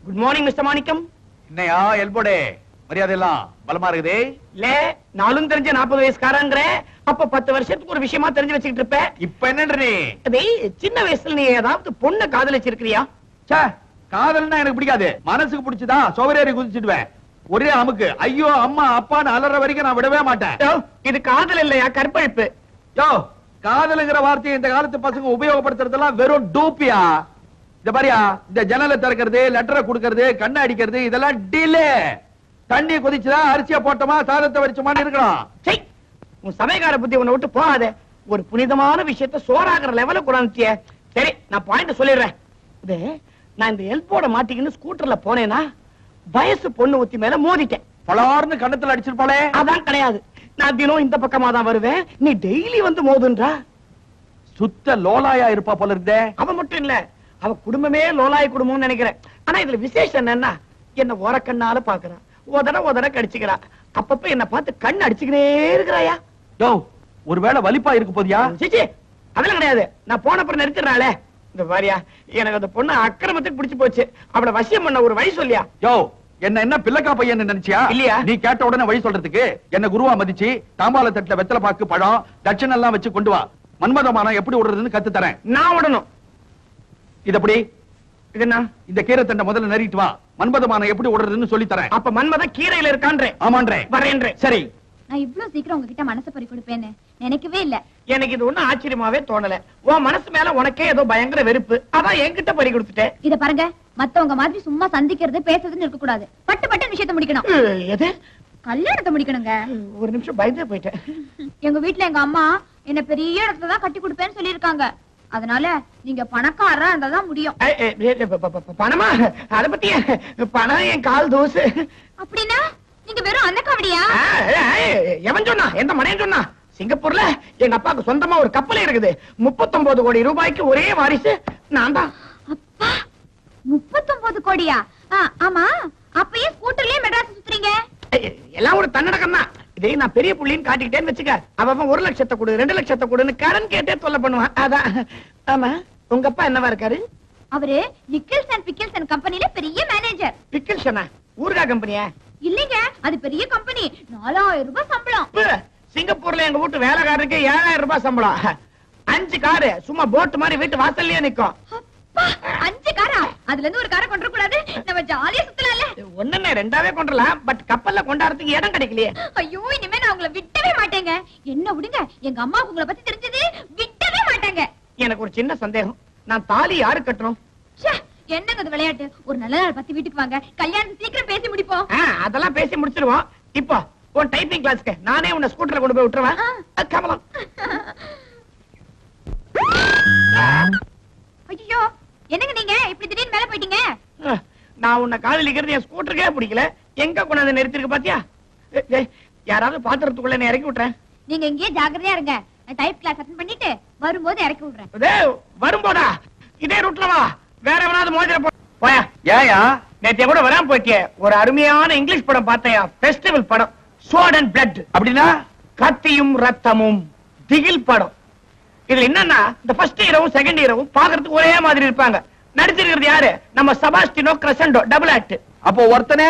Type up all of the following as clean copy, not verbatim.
Good morning mister மாணிக்கம். என்னையா எல்போடே மரியாதை எல்லாம் பலமா இருக்குதே. இல்ல நாளும் தெரிஞ்ச 40 வயசுக்காரங்கிற அப்ப 10 வருஷத்துக்கு ஒரு விஷயமா தெரிஞ்சு வச்சுக்கிட்டு இருப்ப. இப்ப என்னன்ற நீ? சின்ன வயசுல நீ ஏதாவது பொண்ணை காதலிச்சிருக்கிறியா? காதல்னா எனக்கு பிடிக்காது. மனசுக்கு பிடிச்சதா சோவரேறி குதிச்சிடுவேன். ஒரே அமுக்கு ஐயோ அம்மா அப்பான்னு அலற வரைக்கும் நான் விடவே மாட்டேன். இது காதல் இல்லையா, கற்பழிப்பு. யோ, காதலுங்கிற வார்த்தையை இந்த காலத்து பசங்க உபயோகப்படுத்துறதெல்லாம் வெறும் டூப்பியா. இந்த பாரியா, இந்த ஜன்னலை திறக்கிறது, லெட்டரை கொடுக்கறது, கண்ணை அடிக்கிறது, இதெல்லாம் டிலே. தண்ணி கொதிச்சுதா, அரிசியா போட்டோமா, சாதத்தை வரிச்சோமான்னு இருக்கணும். உன் சமயக்கார புத்தி உன்னை விட்டு போகாத. ஒரு புனிதமான விஷயத்த சோறாகிற லெவலுக்கு கொண்டாந்துட்டிய. சரி, நான் பாயிண்ட் சொல்லிடுறேன். இது நான் இந்த எல்போட மாட்டிக்கின்னு ஸ்கூட்டர்ல போனேனா வயசு பொண்ணு ஊத்தி மேல மோதிட்டேன். பலார்னு கண்ணத்துல அடிச்சிருப்பாளே. அதான் கிடையாது. நான் தினம் இந்த பக்கமா தான் வருவேன். நீ டெய்லி வந்து மோதுன்றா. சுத்த லோலாயா இருப்பா போல இருந்தே. அவ மட்டும் இல்ல, அவ குடும்பமே லோலாய் குடும்பம்னு நினைக்கிறேன். ஆனா இதுல விசேஷம் என்னன்னா, என்ன ஓரக்கண்ணால பாக்குறா, ஓதர கடிச்சுக்கிறா. அப்பப்ப என்ன பார்த்து கண் அடிச்சுக்கிட்டே இருக்கிறாயா. யோ, ஒருவேளை வலிப்பா இருக்கு போதியா? அதெல்லாம் கிடையாது. நான் போனப்புறம் நிறுத்திடுறாளே. இந்த வாரியா, எனக்கு அந்த பொண்ணு அக்கிரமத்துக்கு பிடிச்சு போச்சு. அவளை வசியம் பண்ண ஒரு வழி சொல்லியா? யோ, என்ன பிள்ளைக்கா பையன் நினைச்சியா? இல்லையா? நீ கேட்ட உடனே வழி சொல்றதுக்கு என்ன குருவா மதிச்சு தாம்பால தட்டுல வெத்தலை பாக்கு பழம் தட்சணை எல்லாம் வச்சு கொண்டு வா. மன்மதமானம் எப்படி விடுறதுன்னு கத்து தரேன். நான் விடணும். இதப்படி இது என்ன? இந்த கீரை தண்டை முதல்ல நறிட்டு வா. மன்மதமானம் எப்படி விடுறதுன்னு சொல்லி தரேன். அப்ப மன்மத கீரையில இருக்கான்றே. ஆமான்றே. வரேன்றே. சரி. நான் இவ்ளோ சீக்கிரம் உங்ககிட்ட மனசு பறி கொடுப்பேன்னு நினைக்கவே இல்ல. எனக்கு இது ஒண்ணும் ஆச்சரியமாவே தோணல. உன் மனசு மேல உனக்கே ஏதோ பயங்கர வெறுப்பு. அதான் என்கிட்ட பறி கொடுத்துட்டேன். இத பாருங்க, மத்தவங்க மாதிரி சும்மா சந்திக்கிறது பேசுறதுன்னு இருக்க கூடாது. பட்டு பட்டு விஷயத்தை முடிக்கணும். எது? கல்யாணத்தை முடிக்கணுங்க. ஒரு நிமிஷம் பயந்தே போயிட்டேன். எங்க வீட்டுல எங்க அம்மா என்ன பெரிய இடத்துல தான் கட்டி கொடுப்பேன்னு சொல்லிருக்காங்க. அதனால நீங்க பணக்காரரா இருந்தாதான் முடியும். பணமா? அத பத்தி பணம் என் கால் தோசு. அப்படின்னா நீங்க வெறும் அந்த காவடியா? எவன் சொன்னா? எந்த மனையன் சொன்னா? சிங்கப்பூர்ல எங்க அப்பாவுக்கு சொந்தமா ஒரு கப்பல் இருக்குது. 39 கோடி ரூபாய்க்கு ஒரே வாரிசு நான் தான். அப்பா, 39 கோடியா? ஆமா, அப்பயே ஸ்கூட்டர்லயே மெட்ராஸ் சுத்துறீங்க. எல்லாம் ஒரு தன்னடக்கம் தான். இதே நான் பெரிய புள்ளின்னு காட்டிக்கிட்டேன்னு வச்சுக்க, அவன் 1 லட்சத்தை கொடு 2 லட்சத்தை கொடுன்னு கடன் கேட்டே தொல்லை பண்ணுவான். அதான். ஆமா, உங்க அப்பா என்னவா இருக்காரு? அவரு நிக்கில்ஸ் அண்ட் பிக்கில்ஸ் அண்ட் கம்பெனில பெரிய மேனேஜர். பிக்கில்ஸனா? ஊர்கா கம்பெனியா? இல்லைங்க, அது பெரிய கம்பெனி. 4000 ரூபாய் சம்பளம். சிங்கப்பூர்ல எங்க வீட்டு வேலைக்காரருக்கு 7000 ரூபாய் சம்பளம். 5 காரு சும்மா போட் மாதிரி வீட்டு வாசல்லயே நிக்கும். 5 காரா? அதுல இருந்து ஒரு காரை கொண்டு கூடாது, நம்ம ஜாலியா சுத்தலாம்ல. ஒண்ணுமே 2ஆவே கொண்டலாம். பட் கப்பல்ல கொண்டாடுறதுக்கு இடம் கிடைக்கலையே. ஐயோ, இனிமே நான் உங்களை விட்டவே மாட்டேங்க. என்ன விடுங்க, எங்க அம்மா உங்களை பத்தி தெரிஞ்சது விட்டவே மாட்டாங்க. எனக்கு ஒரு சின்ன சந்தேகம். நான் தாலி யாரு கட்டணும்? என்னங்க அது விளையாட்டு? ஒரு நல்ல நாள் பத்தி வீட்டுக்கு வாங்க, கல்யாணம் சீக்கிரம் பேசி முடிப்போம். அதெல்லாம் பேசி முடிச்சிருவோம். இப்போ உன் டைப்பிங் கிளாஸ்க்கு நானே உன்னை ஸ்கூட்டர்ல கொண்டு போய் விட்டுருவேன். கமலம். ஐயோ, என்னங்க நீங்க இப்படி திடீர்னு மேல போயிட்டீங்க? நான் உன்னை காதலிக்கிறது என் ஸ்கூட்டருக்கே பிடிக்கல. எங்க கொண்டாந்து நிறுத்திருக்கு பாத்தியா? யாராவது பாத்திரத்துக்குள்ள என்ன இறக்கி விட்டுறேன். நீங்க இங்கேயே ஜாக்கிரதையா இருங்க. நான் டைப் கிளாஸ் அட்டெண்ட் பண்ணிட்டு வரும்போது இறக்கி விடுறேன். வரும்போதா? இதே ரூட்ல வா. வேற எவனாவது மோதிர போயா? ஏயா நேற்று கூட வராம போயிட்டே. ஒரு அருமையான இங்கிலீஷ் படம் பார்த்தையா, ஃபெஸ்டிவல் படம், ஸ்வாட் அண்ட் பிளட். அப்படின்னா கத்தியும் ரத்தமும், திகில் படம். இதுல என்னன்னா, இந்த ஃபர்ஸ்ட் ஹீரோவும் செகண்ட் ஹீரோவும் பாக்குறதுக்கு ஒரே மாதிரி இருப்பாங்க. நடிச்சிருக்கிறது யாரு? நம்ம செபாஸ்டினோ கிரசண்டோ, டபுள் ஆக்ட். அப்போ ஒருத்தனே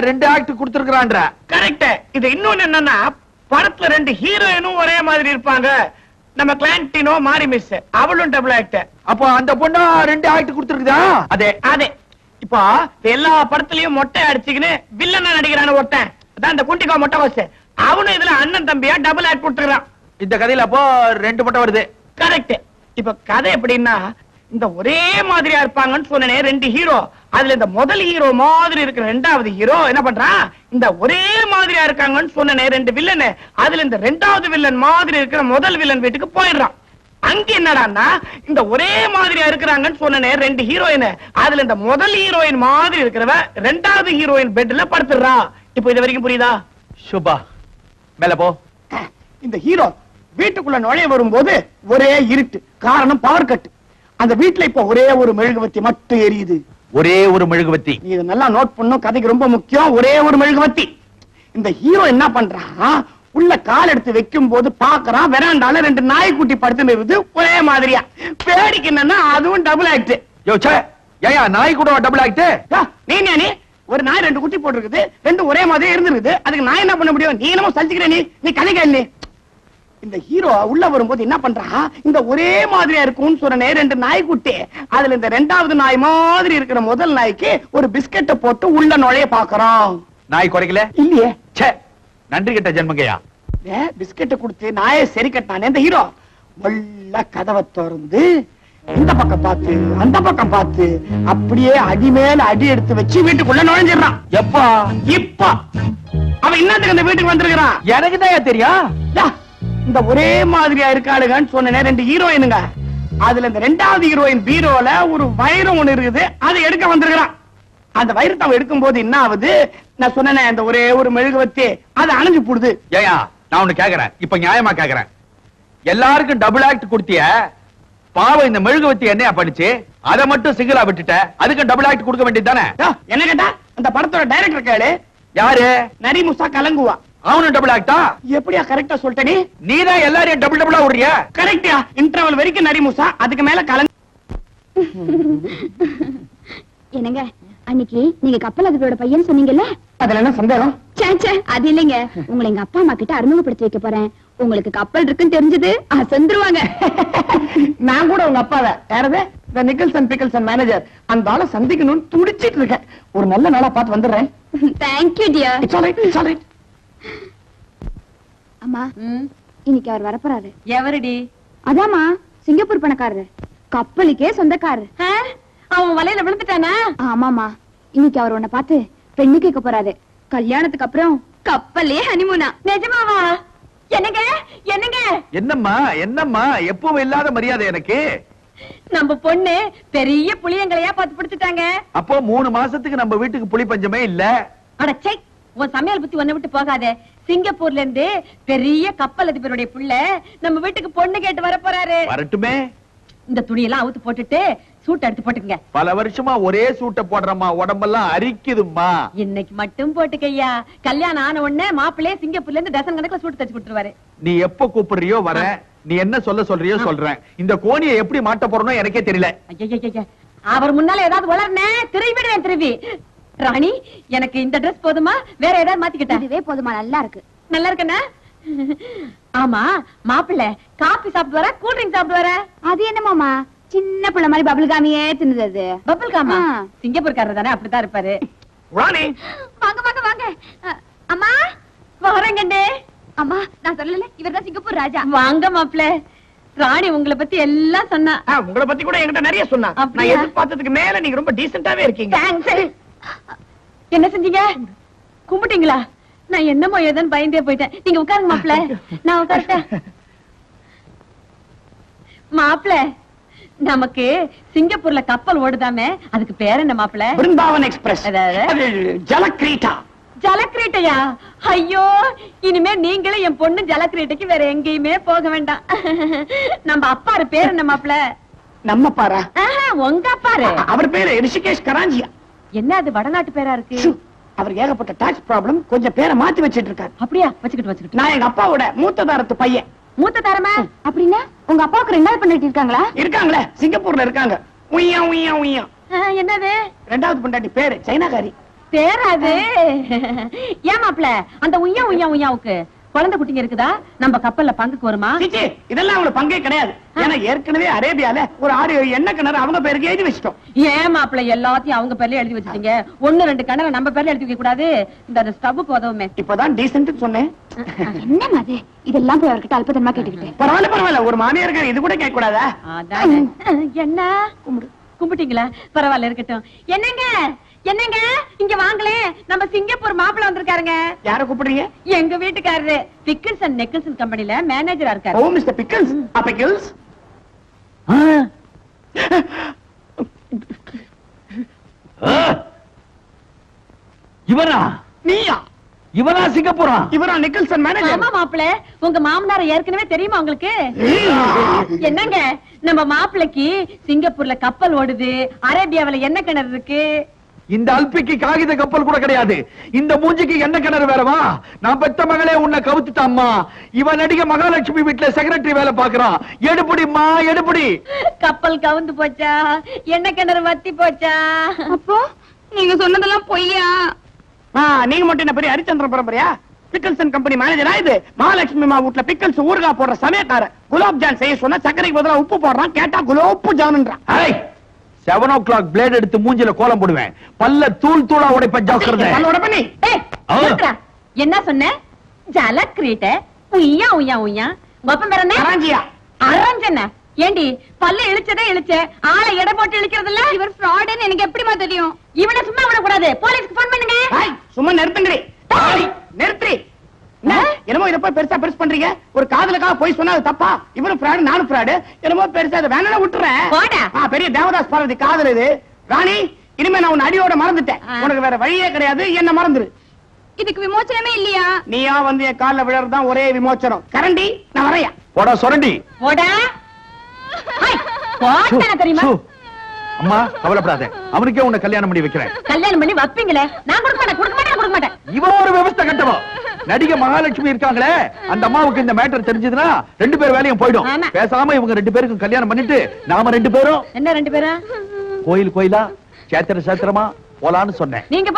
2 ஆக்ட் கொடுத்திருக்கான்ற. கரெக்ட். இது இன்னொன்னு என்னன்னா, படத்துல 2 ஹீரோயினும் ஒரே மாதிரி இருப்பாங்க. நம்ம கிளாண்டினோ மாரி மிஸ், அவளும் டபுள் ஆக்ட். அப்போ அந்த பொண்ணு 2 ஆக்ட் கொடுத்திருக்குதா? அதே அதே. இப்போ எல்லா படத்துலயும் மொட்டை அடிச்சுக்கின்னு வில்லனா நடிக்கிறான ஒருத்தன், அதான் இந்த குண்டிகா மொட்டை வாசு. அவனும் இதுல அண்ணன் தம்பியா டபுள் ஆக்ட் கொடுத்துக்கிறான். இந்த கதையில அப்போ 2 மொட்டை வருது. கரெக்ட். இப்ப கதை எப்படின்னா, இந்த ஒரே மாதிரியா இருப்பாங்கன்னு சொன்னனே 2 ஹீரோ. அதுல இந்த முதல் ஹீரோ மாதிரி இருக்கிற 2வது ஹீரோ என்ன பண்றான்? இந்த ஒரே மாதிரியா இருக்காங்கன்னு சொன்னனே 2 வில்லன், அதுல இந்த 2வது வில்லன் மாதிரி இருக்கிற முதல் வில்லன் வீட்டுக்கு போயிடுறான். அங்க என்னடான்னா, இந்த ஒரே மாதிரியா இருக்கிறாங்கன்னு சொன்னனே 2 ஹீரோயின், அதுல இந்த முதல் ஹீரோயின் மாதிரி இருக்கிறவ 2வது ஹீரோயின் பெட்ல படுத்துறா. இப்போ இது வரைக்கும் புரியுதா? சுபா, மேல போ. இந்த ஹீரோ வீட்டுக்குள்ள நுழைய வரும்போது ஒரே இருட்டு. காரணம் பவர் கட். அந்த வீட்டுல இப்ப ஒரே ஒரு மெழுகுவத்தி மட்டும் எரியுது. ஒரே ஒரு மெழுகுவத்தி. நீ இதை நல்லா நோட் பண்ணும், கதைக்கு ரொம்ப முக்கியம். ஒரே ஒரு மெழுகுவத்தி. இந்த ஹீரோ என்ன பண்றான்? உள்ள கால் எடுத்து வைக்கும் போது பாக்குறான், வெராண்டால 2 நாய்க்குட்டி படுத்து நிறுது ஒரே மாதிரியா. பேடிக்கு என்னன்னா அதுவும் டபுள் ஆக்ட். யோச்சே, ஏயா நாய் கூட டபுள் ஆக்ட்? நீ ஒரு நாய் 2 குட்டி போட்டுருக்குது, ரெண்டும் ஒரே மாதிரி இருந்திருக்குது. அதுக்கு நான் என்ன பண்ண முடியும்? நீ என்னமோ சலிச்சுக்கிற, நீ கதை கேள்வி. இந்த ஹீரோ உள்ள வரும்போது என்ன பண்றான், இந்த ஒரே மாதிரியா இருக்கும்னு சொன்ன 2 நாய் குட்டி, அதுல இந்த 2வது நாய் மாதிரி இருக்கிற முதல் நாய்க்கு ஒரு பிஸ்கெட்டை போட்டு உள்ள நுழைய பாக்குறான். நாய் குறைக்கல இல்லையே. ச்சே, நன்றி கிட்ட ஜென்மங்கயா. பிஸ்கெட்டை கொடுத்து நாயை சரி கட்டானே இந்த ஹீரோ. உள்ள கதவை திறந்து இந்த பக்கம் பார்த்து அந்த பக்கம் பார்த்து அப்படியே அடி மேல அடி எடுத்து வச்சு வீட்டுக்குள்ள நுழைஞ்சிடறான். எப்பா? இப்ப அவன் என்னத்துக்கு அந்த வீட்டுக்கு வந்திருக்கிறான்? எனக்கு தான் தெரியும். இந்த ஒரே மாதிரியா இருக்காளுங்கன்னு சொன்ன 2 ஹீரோயினுங்க. அதுல இந்த 2வது ஹீரோயின் பீரோல ஒரு வைரம் ஒண்ணு இருக்குது, அதை எடுக்க வந்திருக்கிறான். அந்த வைரத்தை அவன் எடுக்கும் போது என்ன ஆகுது, நான் சொன்னேன் அந்த ஒரே ஒரு மெழுகுவத்தி அதை அணைஞ்சு போடுது. ஏயா நான் ஒண்ணு கேக்குறேன், இப்ப நியாயமா கேக்குறேன். எல்லாருக்கும் டபுள் ஆக்ட் கொடுத்திய, பாவம் இந்த மெழுகுவத்தி என்னையா படிச்சு அதை மட்டும் சிங்கிளா விட்டுட்ட, அதுக்கு டபுள் ஆக்ட் கொடுக்க வேண்டியது தானே? என்ன கேட்டா அந்த படத்தோட டைரக்டர் கேளு. யாரு? நரிமுசா கலங்குவா. அவனும் டபுள் ஆக்டா? எப்படியா கரெக்டா சொல்லிட்ட நீ தான் எல்லாரையும் டபுள் டபுளா விடுறிய. கரெக்டா, இன்டர்வல் வரைக்கும் நரிமுசா, அதுக்கு மேல கலங்கு. என்னங்க அன்னைக்கு நீங்க கப்பல் அதிபரோட பையன் சொன்னீங்கல்ல, அதுல என்ன சந்தேகம்? அது இல்லைங்க, உங்களை எங்க அப்பா அம்மா கிட்ட அறிமுகப்படுத்தி வைக்க போறேன். உங்களுக்கு கப்பல் இருக்குன்னு தெரிஞ்சது அசந்துருவாங்க. நான் கூட உங்க அப்பாவை யாரது இந்த நிக்கல்சன் பிக்கல்சன் மேனேஜர் அந்த ஆளை சந்திக்கணும்னு துடிச்சிட்டு இருக்கேன். ஒரு நல்ல நாளா பார்த்து வந்துடுறேன். Thank you dear. It's all right, it's all right. அம்மா இன்னைக்கு அவர் வரப்போறாரு. எவரடி? அதாம்மா சிங்கப்பூர் பணக்காரரு, கப்பலுக்கே சொந்தக்காரரு. அவன் வலையில விழுந்துட்டானா? ஆமாமா, இன்னைக்கு அவர் உன்னை பார்த்து பெண்ணு கேட்க போறாரு. கல்யாணத்துக்கு அப்புறம் கப்பலே ஹனிமூனா. நிஜமாவா? என்னங்க என்னங்க? என்னம்மா என்னம்மா எப்பவும் இல்லாத மரியாதை எனக்கு. நம்ம பொண்ணு பெரிய புளியங்களையா பார்த்து பிடிச்சிட்டாங்க. அப்போ 3 மாசத்துக்கு நம்ம வீட்டுக்கு புளி பஞ்சமே இல்ல. அடச்சை, உன் சமையல் பத்தி ஒன்ன விட்டு போகாதே. சிங்கப்பூர்ல இருந்து பெரிய கப்பல் அதிபருடைய புள்ள நம்ம வீட்டுக்கு பொண்ணு கேட்டு வர போறாரு. வரட்டுமே. இந்த துணியெல்லாம் அவுத்து போட்டுட்டு சூட் எடுத்து போட்டுக்கங்க. பல வருஷமா ஒரே சூட்டை போடுறமா, உடம்பெல்லாம் அரிக்குதும்மா. இன்னைக்கு மட்டும் போட்டுக்கையா. கல்யாணம் ஆன உடனே மாப்பிள்ளையே சிங்கப்பூர்ல இருந்து டசன் கணக்குல சூட் தச்சு கொடுத்துருவாரு. நீ எப்ப கூப்பிடுறியோ வர, நீ என்ன சொல்றியோ சொல்றேன். இந்த கோணியை எப்படி மாட்ட போறனோ எனக்கே தெரியல. ஐயா, அவர் முன்னால ஏதாவது வளர்னே திருவிடுவேன் திருவி. ராணி, எனக்கு இந்த ட்ரெஸ் போதுமா, வேற ஏதாவது மாத்திக்கிட்டேன்? இதுவே போதுமா? நல்லா இருக்கு. நல்லா இருக்கண்ணா. ஆமா, மாப்பிள்ளை காபி சாப்பிட்டு வர, கூல் ட்ரிங்க் சாப்பிட்டு வர? அது என்ன மாமா, சின்ன பிள்ளை மாதிரி பபிள் காமியே தின்னுது. பபிள் காமா? சிங்கப்பூர்காரர் தானே, அப்படித்தான் இருப்பாரு. ராணி, வாங்க வாங்க வாங்க. அம்மா வரங்கண்டே. அம்மா, நான் சொல்லல இவர்தான் சிங்கப்பூர் ராஜா. வாங்க மாப்பிள்ளை. ராணி உங்களை பத்தி எல்லாம் சொன்னா. உங்களை பத்தி கூட என்கிட்ட நிறைய சொன்னா. நான் எதிர்பார்த்ததுக்கு மேல நீங்க ரொம்ப டீசென்ட்டாவே இருக்கீங்க. என்ன செஞ்சீங்க? கும்பிட்டீங்களா? நான் என்னமோ ஏதோன்னு பயந்தே போயிட்டேன். நீங்க உட்காருங்க மாப்பிள்ள, நான் உட்காரட்டேன். மாப்பிள்ள, நமக்கு சிங்கப்பூர்ல கப்பல் ஓடுதாமே, அதுக்கு பேர் என்ன மாப்பிள்ள? பிருந்தாவன் எக்ஸ்பிரஸ். அதாவது ஜலக்கிரீட்டா. ஜலக்கிரீட்டையா? ஐயோ, இனிமே நீங்களும் என் பொண்ணு ஜலக்கிரீட்டைக்கு வேற எங்கேயுமே போக வேண்டாம். நம்ம அப்பாரு பேர் என்ன மாப்பிள்ள? நம்ம பாரா? உங்க அப்பாரு? அவர் பேரு ரிஷிகேஷ் கராஞ்சியா. என்ன அது வடநாட்டு பேரா இருக்கு? அவர் ஏகப்பட்ட டாக்ஸ் ப்ராப்ளம், கொஞ்சம் பேரை மாத்தி வச்சிட்டு இருக்காரு. அப்படியா? வச்சுக்கிட்டு நான் எங்க அப்பாவோட மூத்த தாரத்து பையன். மூத்த தாரமா? அப்படின்னா உங்க அப்பாவுக்கு 2வது பொண்டாட்டி இருக்காங்களா? இருக்காங்களே, சிங்கப்பூர்ல இருக்காங்க. உய்யா உய்யா உய்யா. என்னது? 2வது பொண்டாட்டி பேரு சைனாகாரி. பேராது? ஏன் மாப்பிள்ள, அந்த உய்யா உய்யா உய்யாவுக்கு குழந்தை குட்டிங்க இருக்குதா? நம்ம கப்பல்ல பங்குக்கு வருமா? இதெல்லாம் அவங்களுக்கு பங்கே கிடையாது. ஏன்னா ஏற்கனவே அரேபியால ஒரு 6 எண்ணெய் கிணறு அவங்க பேருக்கு எழுதி வச்சிட்டோம். ஏன் மாப்பிள்ள எல்லாத்தையும் அவங்க பேர்ல எழுதி வச்சிட்டீங்க? 1-2 கிணறு நம்ம பேர்ல எழுதி வைக்க கூடாது? இந்த ஸ்டவ்வுக்கு உதவுமே. இப்பதான் டீசென்ட் சொன்னேன். என்ன மாதிரி இதெல்லாம் போய் அவர்கிட்ட அல்பத்தனமா கேட்டுக்கிட்டேன். பரவாயில்ல, ஒரு மாமியார் இது கூட கேட்க கூடாதா? என்ன கும்பிட்டீங்களா? பரவாயில்ல, இருக்கட்டும். என்னங்க என்னங்க, இங்க வாங்களே, நம்ம சிங்கப்பூர் மாப்பிள்ள வந்திருக்காருங்க. யார கூப்பிடுறீங்க? எங்க வீட்டுக்காரரு. பிக்கிள்ஸ் அண்ட் நெக்கிள்ஸ் கம்பெனில மேனேஜரா இருக்காரு. ஓ, மிஸ்டர் பிக்கிள்ஸ். பிக்கிள்ஸ் இவனா? நீயா? இவனா சிங்கப்பூரா? இவரா நிக்கல்சன் மேனேஜர்? ஆமா மாப்பிள்ள, உங்க மாமனார் ஏற்கனவே தெரியுமா உங்களுக்கு? என்னங்க, நம்ம மாப்பிள்ளைக்கு சிங்கப்பூர்ல கப்பல் ஓடுது, அரேபியாவில எண்ணெய் கிணறு இருக்கு. இந்த அல்பிக்கு காகித கப்பல் கூட கிடையாது. இந்த மூஞ்சிக்கு என்ன கிணறு வேறவா? நான் பெத்த மகளே உன்னை கவுத்துட்டாம்மா. இவன் நடிகை மகாலட்சுமி வீட்டுல செக்ரட்டரி வேலை பாக்குறான். எடுபடிமா எடுபடி. கப்பல் கவுந்து போச்சா, என்ன கிணறு வத்தி போச்சா? அப்போ நீங்க சொன்னதெல்லாம் பொய்யா? நீங்க மட்டும் என்ன பெரிய ஹரிச்சந்திர பரம்பரையா? பிக்கல்சன் கம்பெனி மேனேஜரா இது? மகாலட்சுமி அம்மா வீட்டுல பிக்கல்ஸ் ஊறுகாய் போடுற சமயக்காரன். குலாப் ஜான் செய்ய சொன்னா சக்கரைக்கு பதிலா உப்பு போடுறான். கேட்டா குலோப்பு ஜான்ன்றான். 7 o'clock பிளேட் எடுத்து மூஞ்சில கோலம் போடுவேன். பல்ல தூள் தூளா உடைப்ப ஜாக்கிரதை. பல்லோட பண்ணி ஏய், நிறுத்துடா. என்ன சொன்ன? ஜலக்கிரீட்ட உய்யா உய்யா உய்யா. ஒப்பம் பேர் என்ன? கராஞ்சியா? அரஞ்சன. ஏண்டி பல்ல இழுச்சதே இழுச்ச, ஆளை எடை போட்டு இழுக்கிறது இல்ல? இவர் ஃப்ராடுன்னு எனக்கு எப்படிமா தெரியும்? இவனை சும்மா விட கூடாது. போலீஸ்க்கு போன் பண்ணுங்க. சும்மா நிறுத்துங்கடி. நிறுத்தி. என்னமோ இத போய் பெருசா பெருசு பண்றீங்க. ஒரு காதலுக்காக போய் சொன்னா அது தப்பா? இவரும் ஃப்ராடு நானும் ஃப்ராடு. என்னமோ பெருசா அதை வேணா விட்டுறேன். போடா. பெரிய தேவதாஸ் பார்வதி காதல் இது. ராணி, இனிமே நான் உன் அடியோட மறந்துட்டேன். உனக்கு வேற வழியே கிடையாது. என்ன மறந்துரு. இதுக்கு விமோச்சனமே இல்லையா? நீயா வந்து என் கால்ல விழறதுதான் ஒரே விமோச்சனம். கரண்டி, நான் வரையா. போடா சொரண்டி. போடா. ஹை, போட்டன தெரியுமா? சு. அம்மா கவலைப்படாத, அவனுக்கே உன்னை கல்யாணம் பண்ணி வைக்கிறேன். கல்யாணம் பண்ணி வைப்பீங்களே, நான் கொடுக்க மாட்டேன் கொடுக்க மாட்டேன் கொடுக்க மாட்டேன். இவன் ஒரு விவசாய கட்டவா. நடிகை மகாலட்சுமி இருக்காங்களே, அந்த அம்மாவுக்கு இந்த மேட்டர் தெரிஞ்சதுன்னா 2 பேர் வேலையும் போயிடும். ஆமா. பேசாம இவங்க 2 பேருக்கும் கல்யாணம் பண்ணிட்டு நாம 2 பேரும் என்ன 2 பேரா? கோயில் கோயிலா சேத்திர சேத்திரமா போலான்னு சொன்னேன். நீங்க